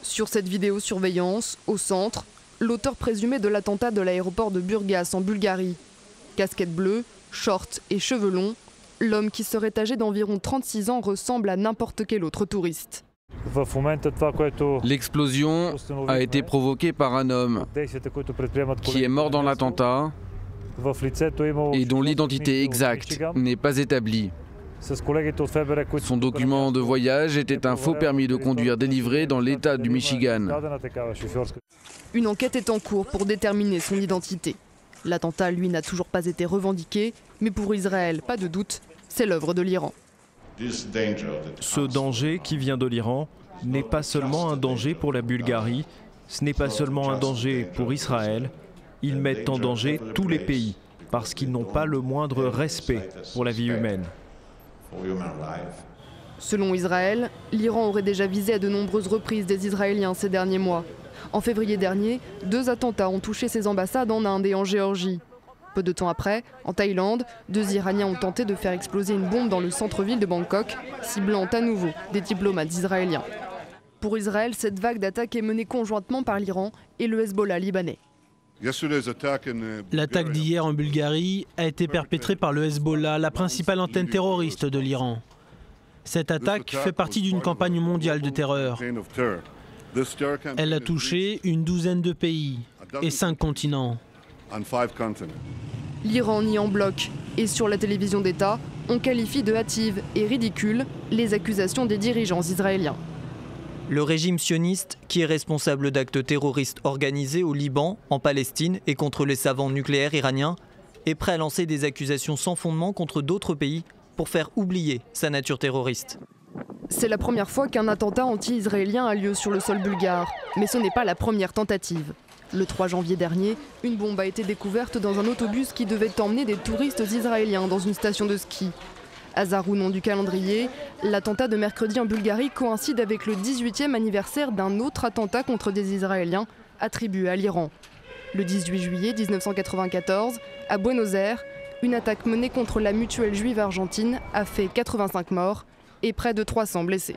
Sur cette vidéosurveillance, au centre, l'auteur présumé de l'attentat de l'aéroport de Burgas en Bulgarie. Casquette bleue, shorts et cheveux longs, l'homme qui serait âgé d'environ 36 ans ressemble à n'importe quel autre touriste. L'explosion a été provoquée par un homme qui est mort dans l'attentat et dont l'identité exacte n'est pas établie. Son document de voyage était un faux permis de conduire délivré dans l'État du Michigan. Une enquête est en cours pour déterminer son identité. L'attentat, lui, n'a toujours pas été revendiqué, mais pour Israël, pas de doute, c'est l'œuvre de l'Iran. Ce danger qui vient de l'Iran n'est pas seulement un danger pour la Bulgarie, ce n'est pas seulement un danger pour Israël, ils mettent en danger tous les pays parce qu'ils n'ont pas le moindre respect pour la vie humaine. Selon Israël, l'Iran aurait déjà visé à de nombreuses reprises des Israéliens ces derniers mois. En février dernier, 2 attentats ont touché ses ambassades en Inde et en Géorgie. Peu de temps après, en Thaïlande, 2 Iraniens ont tenté de faire exploser une bombe dans le centre-ville de Bangkok, ciblant à nouveau des diplomates israéliens. Pour Israël, cette vague d'attaques est menée conjointement par l'Iran et le Hezbollah libanais. L'attaque d'hier en Bulgarie a été perpétrée par le Hezbollah, la principale antenne terroriste de l'Iran. Cette attaque fait partie d'une campagne mondiale de terreur. Elle a touché une douzaine de pays et 5 continents. L'Iran nie en bloc et sur la télévision d'État, on qualifie de hâtives et ridicules les accusations des dirigeants israéliens. Le régime sioniste, qui est responsable d'actes terroristes organisés au Liban, en Palestine et contre les savants nucléaires iraniens, est prêt à lancer des accusations sans fondement contre d'autres pays pour faire oublier sa nature terroriste. C'est la première fois qu'un attentat anti-israélien a lieu sur le sol bulgare, mais ce n'est pas la première tentative. Le 3 janvier dernier, une bombe a été découverte dans un autobus qui devait emmener des touristes israéliens dans une station de ski. Hasard ou non du calendrier, l'attentat de mercredi en Bulgarie coïncide avec le 18e anniversaire d'un autre attentat contre des Israéliens attribué à l'Iran. Le 18 juillet 1994, à Buenos Aires, une attaque menée contre la mutuelle juive argentine a fait 85 morts et près de 300 blessés.